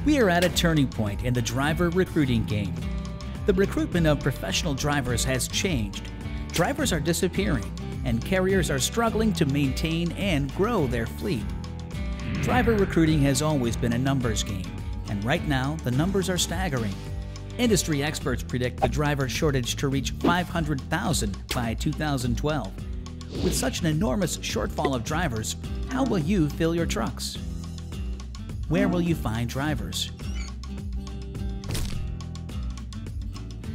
We are at a turning point in the driver recruiting game. The recruitment of professional drivers has changed. Drivers are disappearing, and carriers are struggling to maintain and grow their fleet. Driver recruiting has always been a numbers game, and right now the numbers are staggering. Industry experts predict the driver shortage to reach 500,000 by 2012. With such an enormous shortfall of drivers, how will you fill your trucks? Where will you find drivers?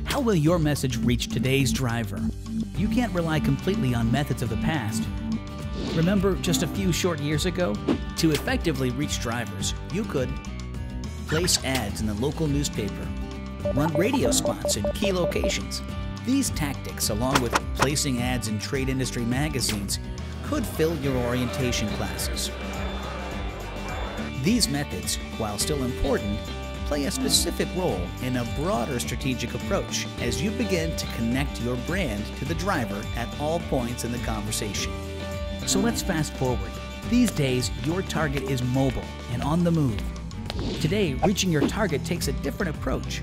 How will your message reach today's driver? You can't rely completely on methods of the past. Remember just a few short years ago? To effectively reach drivers, you could place ads in the local newspaper, run radio spots in key locations. These tactics, along with placing ads in trade industry magazines, could fill your orientation classes. These methods, while still important, play a specific role in a broader strategic approach as you begin to connect your brand to the driver at all points in the conversation. So let's fast forward. These days, your target is mobile and on the move. Today, reaching your target takes a different approach.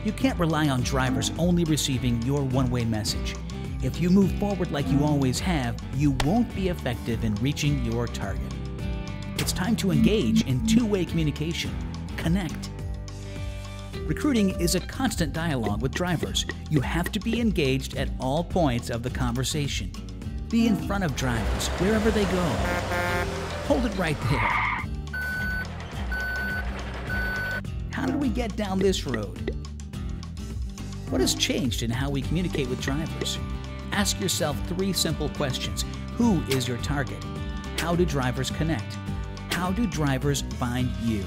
You can't rely on drivers only receiving your one-way message. If you move forward like you always have, you won't be effective in reaching your target. It's time to engage in two-way communication. Connect. Recruiting is a constant dialogue with drivers. You have to be engaged at all points of the conversation. Be in front of drivers wherever they go. Hold it right there. How did we get down this road? What has changed in how we communicate with drivers? Ask yourself 3 simple questions. Who is your target? How do drivers connect? How do drivers find you?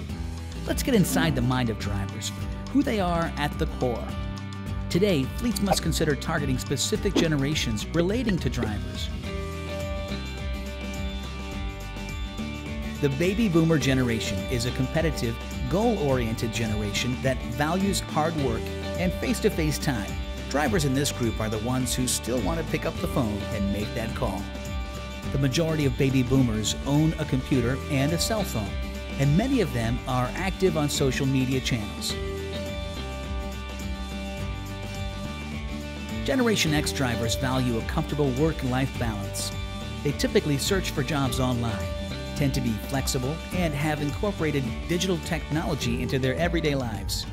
Let's get inside the mind of drivers, who they are at the core. Today, fleets must consider targeting specific generations relating to drivers. The baby boomer generation is a competitive, goal-oriented generation that values hard work and face-to-face time. Drivers in this group are the ones who still want to pick up the phone and make that call. The majority of baby boomers own a computer and a cell phone, and many of them are active on social media channels. Generation X drivers value a comfortable work-life balance. They typically search for jobs online, tend to be flexible, and have incorporated digital technology into their everyday lives.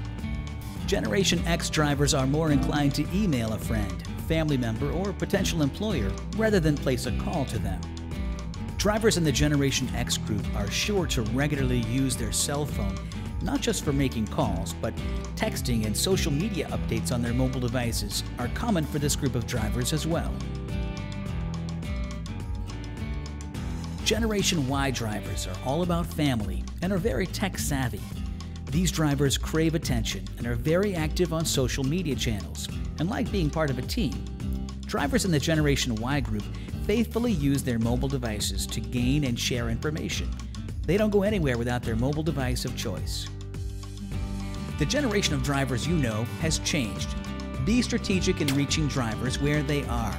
Generation X drivers are more inclined to email a friend, family member, or potential employer rather than place a call to them. Drivers in the Generation X group are sure to regularly use their cell phone, not just for making calls, but texting and social media updates on their mobile devices are common for this group of drivers as well. Generation Y drivers are all about family and are very tech-savvy. These drivers crave attention and are very active on social media channels and like being part of a team. Drivers in the Generation Y group faithfully use their mobile devices to gain and share information. They don't go anywhere without their mobile device of choice. The generation of drivers you know has changed. Be strategic in reaching drivers where they are.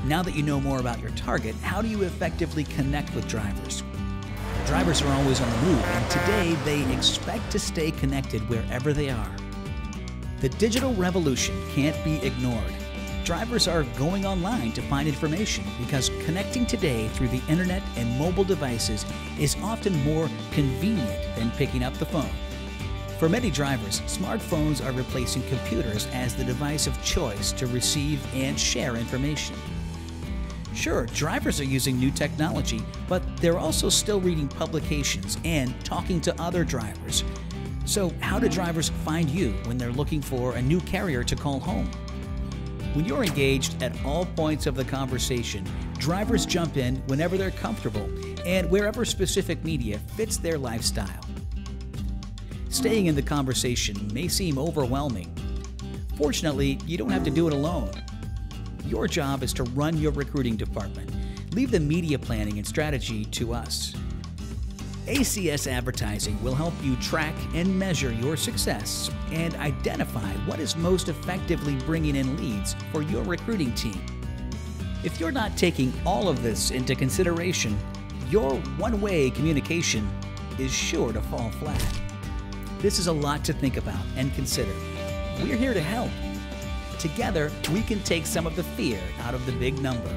Now that you know more about your target, how do you effectively connect with drivers? Drivers are always on the move, and today they expect to stay connected wherever they are. The digital revolution can't be ignored. Drivers are going online to find information because connecting today through the internet and mobile devices is often more convenient than picking up the phone. For many drivers, smartphones are replacing computers as the device of choice to receive and share information. Sure, drivers are using new technology, but they're also still reading publications and talking to other drivers. So how do drivers find you when they're looking for a new carrier to call home? When you're engaged at all points of the conversation, drivers jump in whenever they're comfortable and wherever specific media fits their lifestyle. Staying in the conversation may seem overwhelming. Fortunately, you don't have to do it alone. Your job is to run your recruiting department. Leave the media planning and strategy to us. ACS Advertising will help you track and measure your success and identify what is most effectively bringing in leads for your recruiting team. If you're not taking all of this into consideration, your one-way communication is sure to fall flat. This is a lot to think about and consider. We're here to help. Together, we can take some of the fear out of the big number.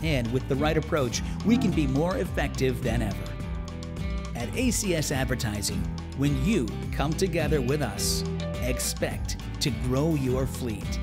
And with the right approach, we can be more effective than ever. At ACS Advertising, when you come together with us, expect to grow your fleet.